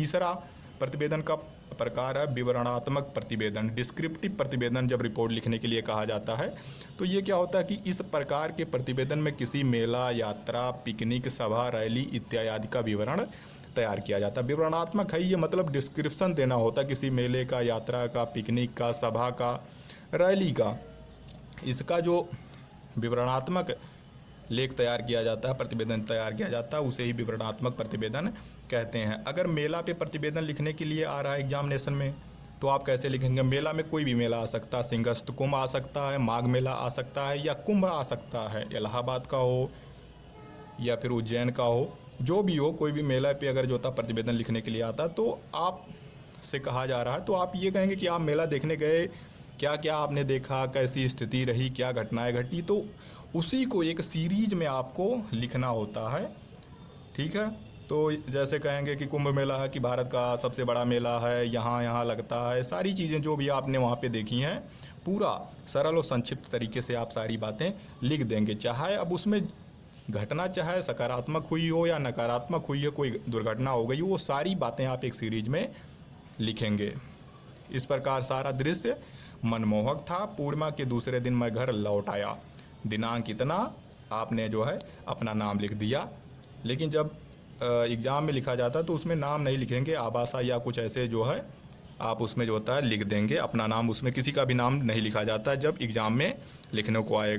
तीसरा प्रतिवेदन का प्रकार है विवरणात्मक प्रतिवेदन, डिस्क्रिप्टिव प्रतिवेदन। जब रिपोर्ट लिखने के लिए कहा जाता है तो ये क्या होता है कि इस प्रकार के प्रतिवेदन में किसी मेला, यात्रा, पिकनिक, सभा, रैली इत्यादि का विवरण तैयार किया जाता है। विवरणात्मक है ये, मतलब डिस्क्रिप्शन देना होता है किसी मेले का, यात्रा का, पिकनिक का, सभा का, रैली का। इसका जो विवरणात्मक लेख तैयार किया जाता है, प्रतिवेदन तैयार किया जाता है, उसे ही विवरणात्मक प्रतिवेदन कहते हैं। अगर मेला पे प्रतिवेदन लिखने के लिए आ रहा है एग्जामिनेशन में तो आप कैसे लिखेंगे? मेला में कोई भी मेला आ सकता है, सिंहस्थ कुंभ आ सकता है, माघ मेला आ सकता है, या कुंभ आ सकता है, इलाहाबाद का हो या फिर उज्जैन का हो, जो भी हो, कोई भी मेला पे अगर जो था प्रतिवेदन लिखने के लिए आता तो आप से कहा जा रहा है तो आप ये कहेंगे कि आप मेला देखने गए, क्या क्या आपने देखा, कैसी स्थिति रही, क्या घटनाएं घटी, तो उसी को एक सीरीज में आपको लिखना होता है। ठीक है, तो जैसे कहेंगे कि कुंभ मेला है कि भारत का सबसे बड़ा मेला है, यहाँ यहाँ लगता है, सारी चीज़ें जो भी आपने वहाँ पे देखी हैं पूरा सरल और संक्षिप्त तरीके से आप सारी बातें लिख देंगे। चाहे अब उसमें घटना चाहे सकारात्मक हुई हो या नकारात्मक हुई हो, कोई दुर्घटना हो गई हो, वो सारी बातें आप एक सीरीज में लिखेंगे। इस प्रकार सारा दृश्य मनमोहक था। पूर्णिमा के दूसरे दिन मैं घर लौट आया, दिनांक इतना, आपने जो है अपना नाम लिख दिया। लेकिन जब एग्ज़ाम में लिखा जाता है तो उसमें नाम नहीं लिखेंगे, आबासा या कुछ ऐसे जो है आप उसमें जो होता है लिख देंगे अपना नाम, उसमें किसी का भी नाम नहीं लिखा जाता जब एग्ज़ाम में लिखने को आएगा।